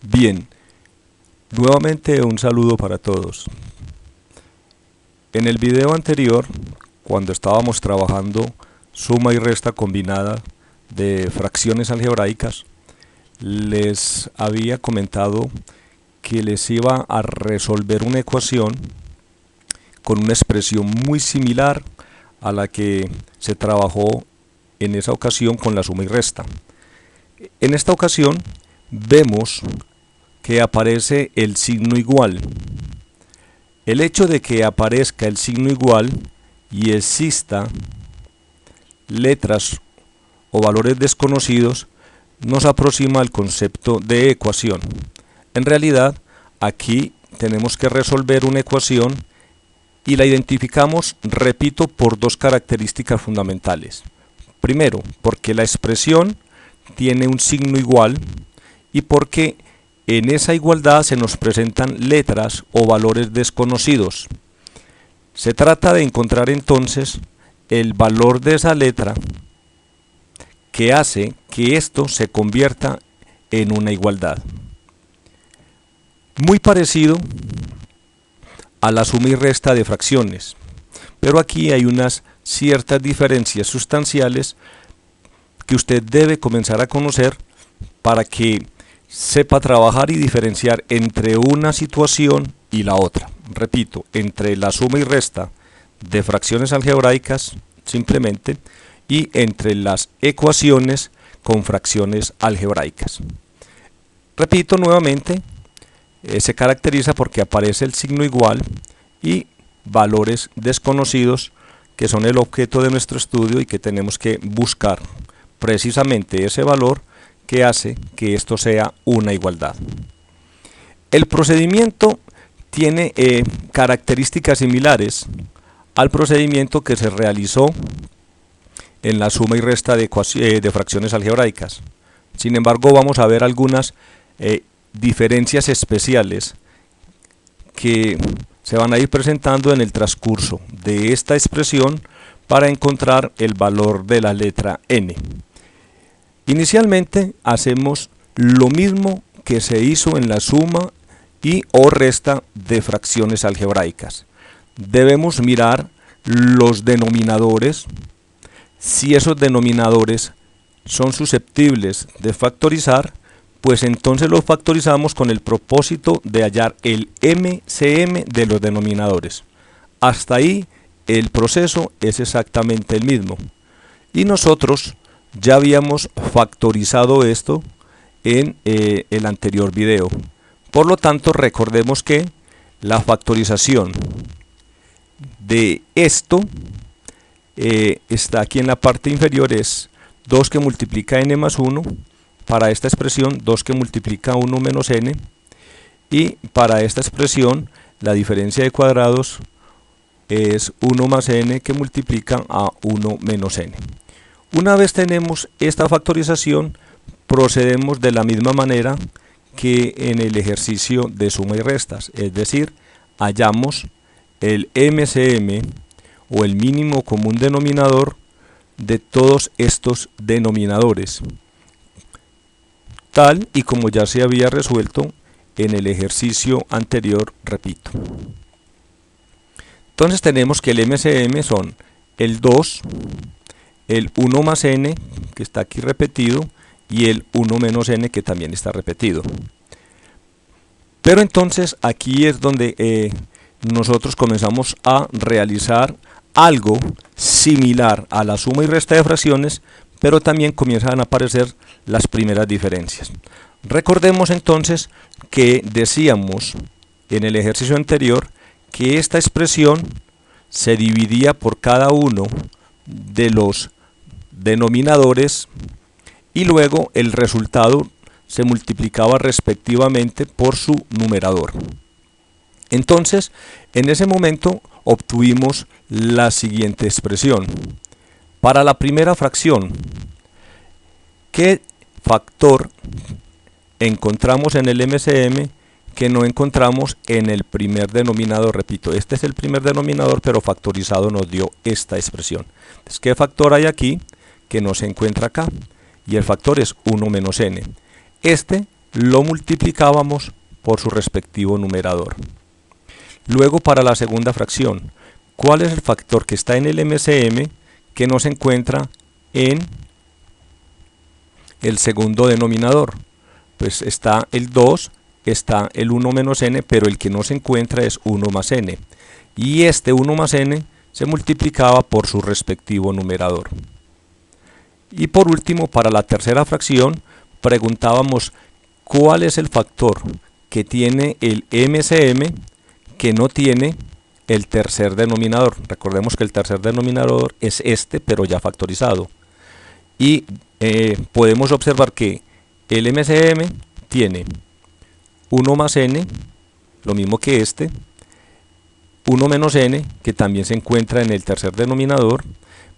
Bien, nuevamente un saludo para todos. En el video anterior, cuando estábamos trabajando suma y resta combinada de fracciones algebraicas, les había comentado que les iba a resolver una ecuación con una expresión muy similar a la que se trabajó en esa ocasión con la suma y resta. En esta ocasión vemos que aparece el signo igual. El hecho de que aparezca el signo igual y exista letras o valores desconocidos nos aproxima al concepto de ecuación. En realidad, aquí tenemos que resolver una ecuación y la identificamos, repito, por dos características fundamentales. Primero, porque la expresión tiene un signo igual y porque en esa igualdad se nos presentan letras o valores desconocidos. Se trata de encontrar entonces el valor de esa letra que hace que esto se convierta en una igualdad. Muy parecido a la suma y resta de fracciones, pero aquí hay unas ciertas diferencias sustanciales que usted debe comenzar a conocer para que sepa trabajar y diferenciar entre una situación y la otra. Repito, entre la suma y resta de fracciones algebraicas simplemente y entre las ecuaciones con fracciones algebraicas. Repito nuevamente, se caracteriza porque aparece el signo igual y valores desconocidos que son el objeto de nuestro estudio y que tenemos que buscar precisamente ese valor que hace que esto sea una igualdad. El procedimiento tiene características similares al procedimiento que se realizó en la suma y resta de fracciones algebraicas. Sin embargo, vamos a ver algunas diferencias especiales que se van a ir presentando en el transcurso de esta expresión para encontrar el valor de la letra n. Inicialmente hacemos lo mismo que se hizo en la suma y o resta de fracciones algebraicas. Debemos mirar los denominadores. Si esos denominadores son susceptibles de factorizar, pues entonces los factorizamos con el propósito de hallar el MCM de los denominadores. Hasta ahí el proceso es exactamente el mismo. Y nosotros ya habíamos factorizado esto en el anterior video. Por lo tanto, recordemos que la factorización de esto está aquí en la parte inferior, es 2 que multiplica n más 1, para esta expresión 2 que multiplica 1 menos n, y para esta expresión la diferencia de cuadrados es 1 más n que multiplica a 1 menos n. Una vez tenemos esta factorización, procedemos de la misma manera que en el ejercicio de suma y restas, es decir, hallamos el MCM o el mínimo común denominador de todos estos denominadores, tal y como ya se había resuelto en el ejercicio anterior, repito. Entonces tenemos que el MCM son el 2, el 1 más n, que está aquí repetido, y el 1 menos n, que también está repetido. Pero entonces aquí es donde nosotros comenzamos a realizar algo similar a la suma y resta de fracciones, pero también comienzan a aparecer las primeras diferencias. Recordemos entonces que decíamos en el ejercicio anterior que esta expresión se dividía por cada uno de los denominadores y luego el resultado se multiplicaba respectivamente por su numerador. Entonces, en ese momento obtuvimos la siguiente expresión. Para la primera fracción, ¿qué factor encontramos en el MCM que no encontramos en el primer denominador? Repito, este es el primer denominador, pero factorizado nos dio esta expresión. Entonces, ¿qué factor hay aquí que no se encuentra acá? Y el factor es 1 menos n. Este lo multiplicábamos por su respectivo numerador. Luego, para la segunda fracción, ¿cuál es el factor que está en el MCM que no se encuentra en el segundo denominador? Pues está el 2, está el 1 menos n, pero el que no se encuentra es 1 más n. Y este 1 más n se multiplicaba por su respectivo numerador. Y por último, para la tercera fracción, preguntábamos cuál es el factor que tiene el MCM que no tiene el tercer denominador. Recordemos que el tercer denominador es este, pero ya factorizado. Y podemos observar que el MCM tiene 1 más n, lo mismo que este, 1 menos n, que también se encuentra en el tercer denominador,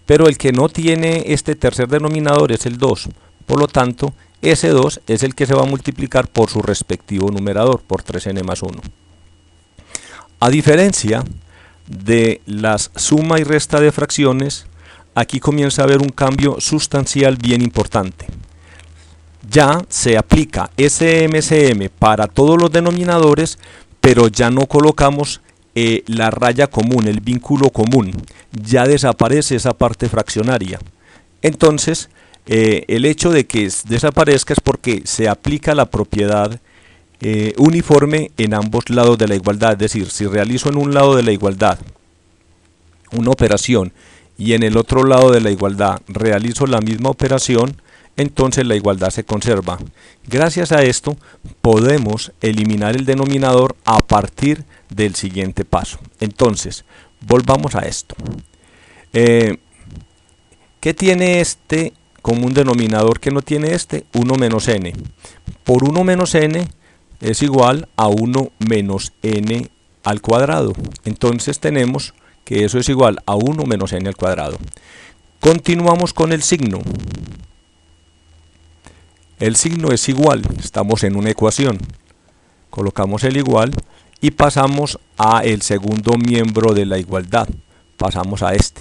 pero el que no tiene este tercer denominador es el 2. Por lo tanto, ese 2 es el que se va a multiplicar por su respectivo numerador, por 3n más 1. A diferencia de las suma y resta de fracciones, aquí comienza a haber un cambio sustancial bien importante. Ya se aplica ese MCM para todos los denominadores, pero ya no colocamos la raya común, el vínculo común. Ya desaparece esa parte fraccionaria. Entonces, el hecho de que desaparezca es porque se aplica la propiedad uniforme en ambos lados de la igualdad. Es decir, si realizo en un lado de la igualdad una operación y en el otro lado de la igualdad realizo la misma operación, entonces la igualdad se conserva. Gracias a esto podemos eliminar el denominador a partir del siguiente paso. Entonces, volvamos a esto. ¿Qué tiene este como un denominador que no tiene este? 1 menos n. Por 1 menos n es igual a 1 menos n al cuadrado. Entonces tenemos que eso es igual a 1 menos n al cuadrado. Continuamos con el signo. El signo es igual, estamos en una ecuación. Colocamos el igual y pasamos a el segundo miembro de la igualdad. Pasamos a este.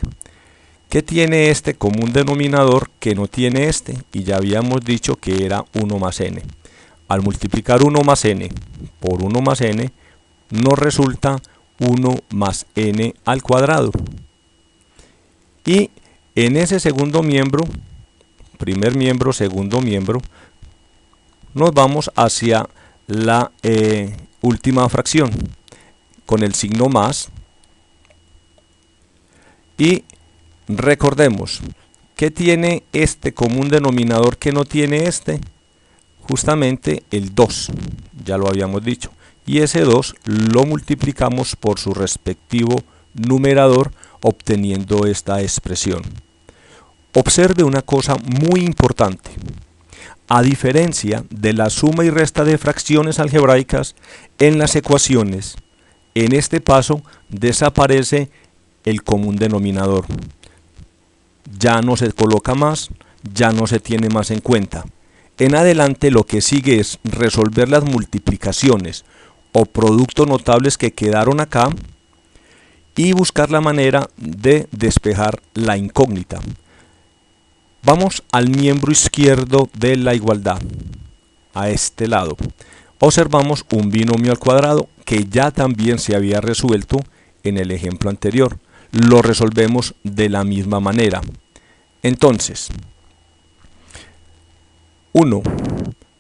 ¿Qué tiene este como un denominador que no tiene este? Y ya habíamos dicho que era 1 más n. Al multiplicar 1 más n por 1 más n, nos resulta 1 más n al cuadrado. Y en ese segundo miembro, primer miembro, segundo miembro, nos vamos hacia la última fracción con el signo más. Y recordemos que tiene este como un denominador que no tiene este, justamente el 2, ya lo habíamos dicho, y ese 2 lo multiplicamos por su respectivo numerador, obteniendo esta expresión. Observe una cosa muy importante. A diferencia de la suma y resta de fracciones algebraicas, en las ecuaciones, en este paso desaparece el común denominador. Ya no se coloca más, ya no se tiene más en cuenta. En adelante lo que sigue es resolver las multiplicaciones o productos notables que quedaron acá y buscar la manera de despejar la incógnita. Vamos al miembro izquierdo de la igualdad, a este lado. Observamos un binomio al cuadrado que ya también se había resuelto en el ejemplo anterior. Lo resolvemos de la misma manera. Entonces, 1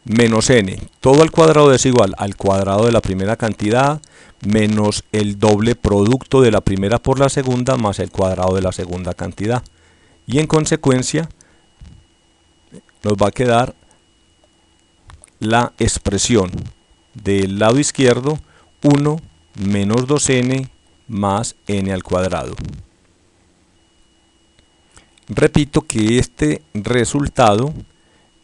menos n, todo al cuadrado es igual al cuadrado de la primera cantidad menos el doble producto de la primera por la segunda más el cuadrado de la segunda cantidad. Y en consecuencia, nos va a quedar la expresión del lado izquierdo 1 menos 2n más n al cuadrado. Repito que este resultado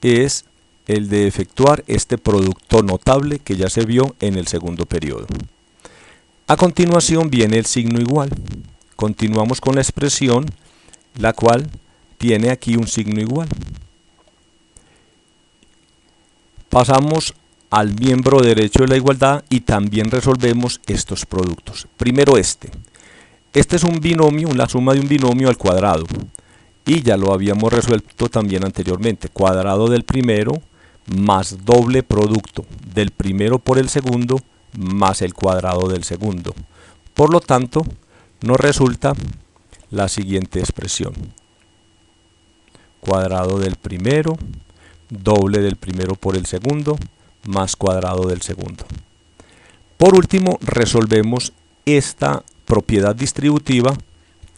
es el de efectuar este producto notable que ya se vio en el segundo periodo. A continuación viene el signo igual. Continuamos con la expresión, la cual tiene aquí un signo igual. Pasamos al miembro derecho de la igualdad y también resolvemos estos productos. Primero este. Este es un binomio, la suma de un binomio al cuadrado. Y ya lo habíamos resuelto también anteriormente. Cuadrado del primero más doble producto del primero por el segundo más el cuadrado del segundo. Por lo tanto, nos resulta la siguiente expresión: cuadrado del primero, doble del primero por el segundo, más cuadrado del segundo. Por último, resolvemos esta propiedad distributiva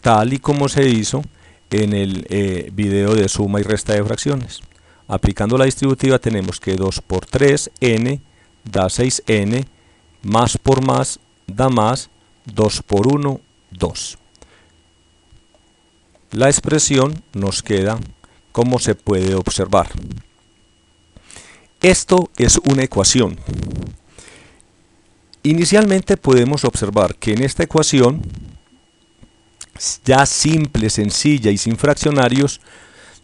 tal y como se hizo en el video de suma y resta de fracciones. Aplicando la distributiva tenemos que 2 por 3, n, da 6n, más por más, da más, 2 por 1, 2. La expresión nos queda como se puede observar. Esto es una ecuación. Inicialmente podemos observar que en esta ecuación, ya simple, sencilla y sin fraccionarios,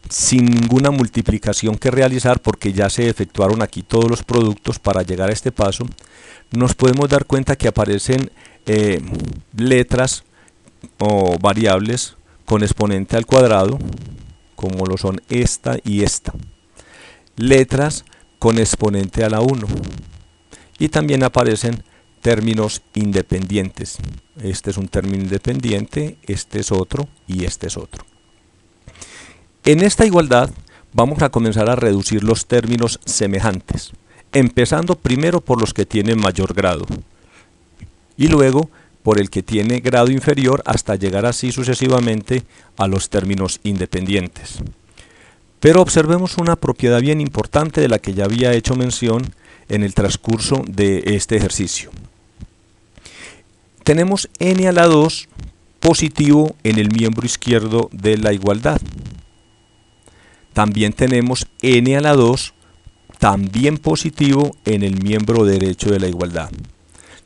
sin ninguna multiplicación que realizar porque ya se efectuaron aquí todos los productos para llegar a este paso, nos podemos dar cuenta que aparecen letras o variables con exponente al cuadrado, como lo son esta y esta. Letras con exponente a la 1. Y también aparecen términos independientes. Este es un término independiente, este es otro y este es otro. En esta igualdad vamos a comenzar a reducir los términos semejantes, empezando primero por los que tienen mayor grado y luego por el que tiene grado inferior hasta llegar así sucesivamente a los términos independientes. Pero observemos una propiedad bien importante de la que ya había hecho mención en el transcurso de este ejercicio. Tenemos n a la 2 positivo en el miembro izquierdo de la igualdad. También tenemos n a la 2 también positivo en el miembro derecho de la igualdad.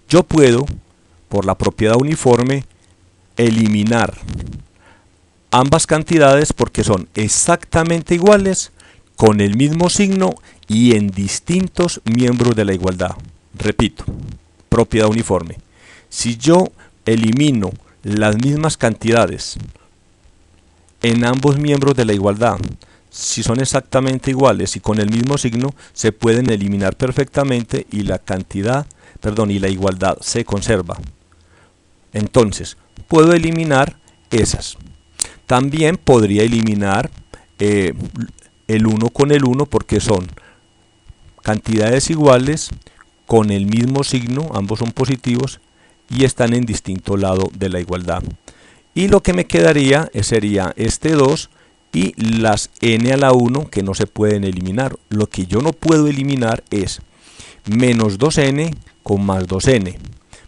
Yo puedo, por la propiedad uniforme, eliminar ambas cantidades porque son exactamente iguales, con el mismo signo y en distintos miembros de la igualdad. Repito, propiedad uniforme. Si yo elimino las mismas cantidades en ambos miembros de la igualdad, si son exactamente iguales y con el mismo signo, se pueden eliminar perfectamente y la y la igualdad se conserva. Entonces, puedo eliminar esas. También podría eliminar el 1 con el 1 porque son cantidades iguales con el mismo signo, ambos son positivos y están en distinto lado de la igualdad. Y lo que me quedaría sería este 2 y las n a la 1 que no se pueden eliminar. Lo que yo no puedo eliminar es menos 2n con más 2n,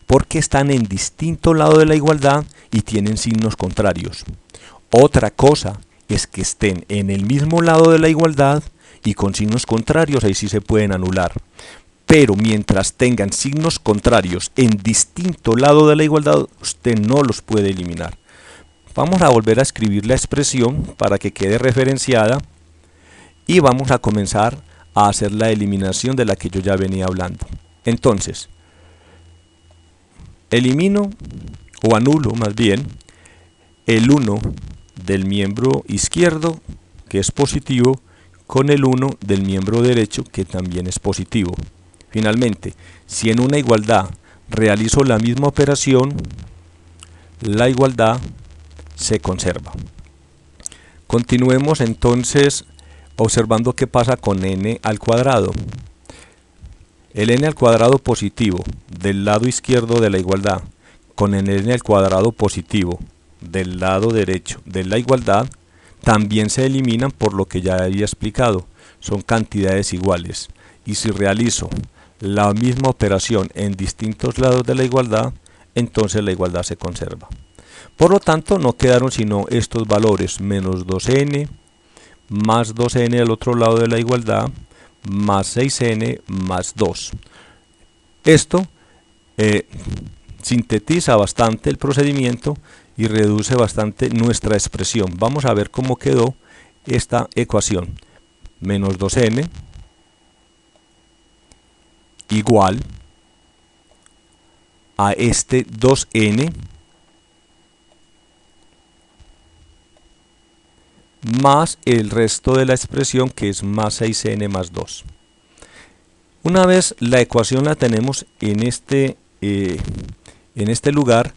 porque están en distinto lado de la igualdad y tienen signos contrarios. Otra cosa es que estén en el mismo lado de la igualdad y con signos contrarios, ahí sí se pueden anular. Pero mientras tengan signos contrarios en distinto lado de la igualdad, usted no los puede eliminar. Vamos a volver a escribir la expresión para que quede referenciada y vamos a comenzar a hacer la eliminación de la que yo ya venía hablando. Entonces, elimino o anulo más bien el 1 del miembro izquierdo, que es positivo, con el 1 del miembro derecho, que también es positivo. Finalmente, si en una igualdad realizo la misma operación, la igualdad se conserva. Continuemos entonces observando qué pasa con n al cuadrado. El n al cuadrado positivo del lado izquierdo de la igualdad con el n al cuadrado positivo del lado derecho de la igualdad también se eliminan por lo que ya había explicado, son cantidades iguales, y si realizo la misma operación en distintos lados de la igualdad, entonces la igualdad se conserva. Por lo tanto, no quedaron sino estos valores, menos 2n, más 2n al otro lado de la igualdad, más 6n, más 2. Esto sintetiza bastante el procedimiento y reduce bastante nuestra expresión. Vamos a ver cómo quedó esta ecuación. Menos 2n igual a este 2n más el resto de la expresión, que es más 6n más 2. Una vez la ecuación la tenemos en este lugar,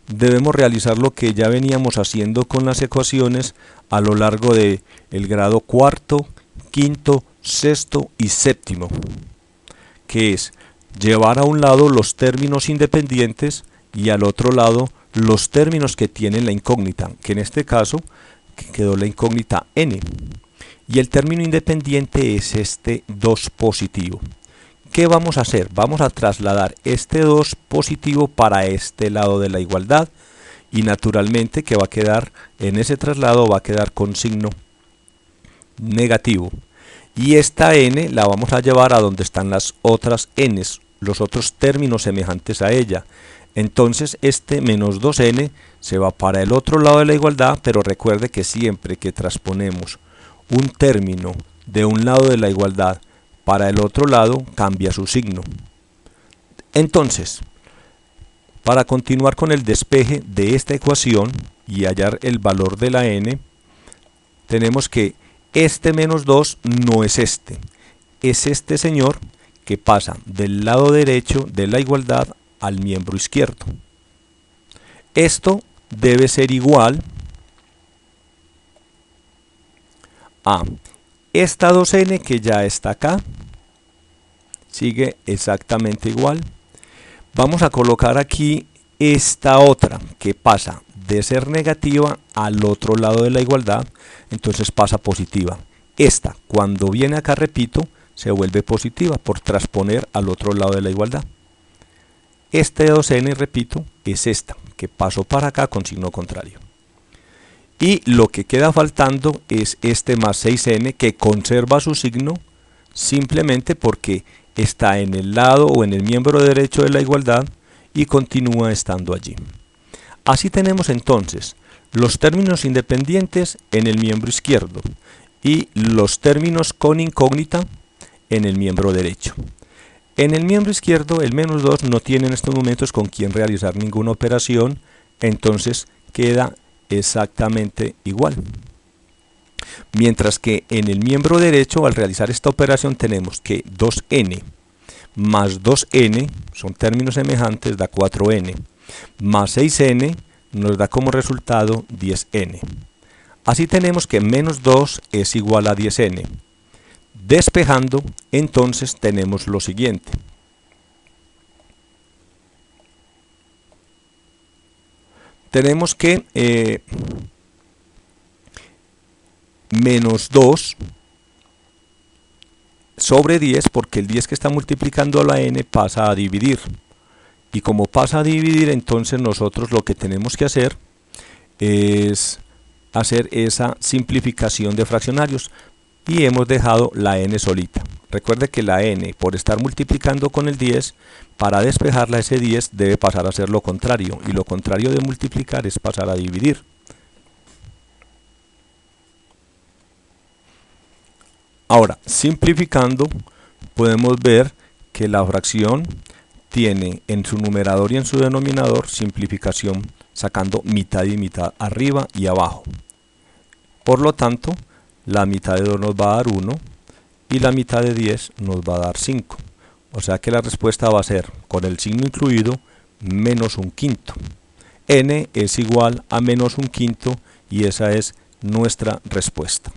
debemos realizar lo que ya veníamos haciendo con las ecuaciones a lo largo de el grado cuarto, quinto, sexto y séptimo, que es llevar a un lado los términos independientes y al otro lado los términos que tienen la incógnita, que en este caso quedó la incógnita n, y el término independiente es este 2 positivo. ¿Qué vamos a hacer? Vamos a trasladar este 2 positivo para este lado de la igualdad, y naturalmente que va a quedar, en ese traslado va a quedar con signo negativo. Y esta n la vamos a llevar a donde están las otras n's, los otros términos semejantes a ella. Entonces este menos 2n se va para el otro lado de la igualdad, pero recuerde que siempre que transponemos un término de un lado de la igualdad para el otro lado, cambia su signo. Entonces, para continuar con el despeje de esta ecuación y hallar el valor de la n, tenemos que este menos 2 no es este señor que pasa del lado derecho de la igualdad al miembro izquierdo. Esto debe ser igual a esta 2n que ya está acá, sigue exactamente igual. Vamos a colocar aquí esta otra que pasa de ser negativa al otro lado de la igualdad, entonces pasa positiva. Esta, cuando viene acá, repito, se vuelve positiva por transponer al otro lado de la igualdad. Este 2n, repito, es esta, que pasó para acá con signo contrario. Y lo que queda faltando es este más 6n, que conserva su signo simplemente porque está en el lado o en el miembro derecho de la igualdad y continúa estando allí. Así tenemos entonces los términos independientes en el miembro izquierdo y los términos con incógnita en el miembro derecho. En el miembro izquierdo el menos 2 no tiene en estos momentos con quién realizar ninguna operación, entonces queda exactamente igual. Mientras que en el miembro derecho, al realizar esta operación, tenemos que 2n más 2n, son términos semejantes, da 4n, más 6n nos da como resultado 10n. Así tenemos que menos 2 es igual a 10n. Despejando, entonces tenemos lo siguiente. Tenemos que menos 2 sobre 10, porque el 10 que está multiplicando a la n pasa a dividir. Y como pasa a dividir, entonces nosotros lo que tenemos que hacer es hacer esa simplificación de fraccionarios. Y hemos dejado la n solita. Recuerde que la n, por estar multiplicando con el 10, para despejarla ese 10 debe pasar a ser lo contrario. Y lo contrario de multiplicar es pasar a dividir. Ahora, simplificando, podemos ver que la fracción tiene en su numerador y en su denominador simplificación sacando mitad y mitad arriba y abajo. Por lo tanto, la mitad de 2 nos va a dar 1 y la mitad de 10 nos va a dar 5. O sea que la respuesta va a ser, con el signo incluido, menos un quinto. N es igual a menos un quinto y esa es nuestra respuesta.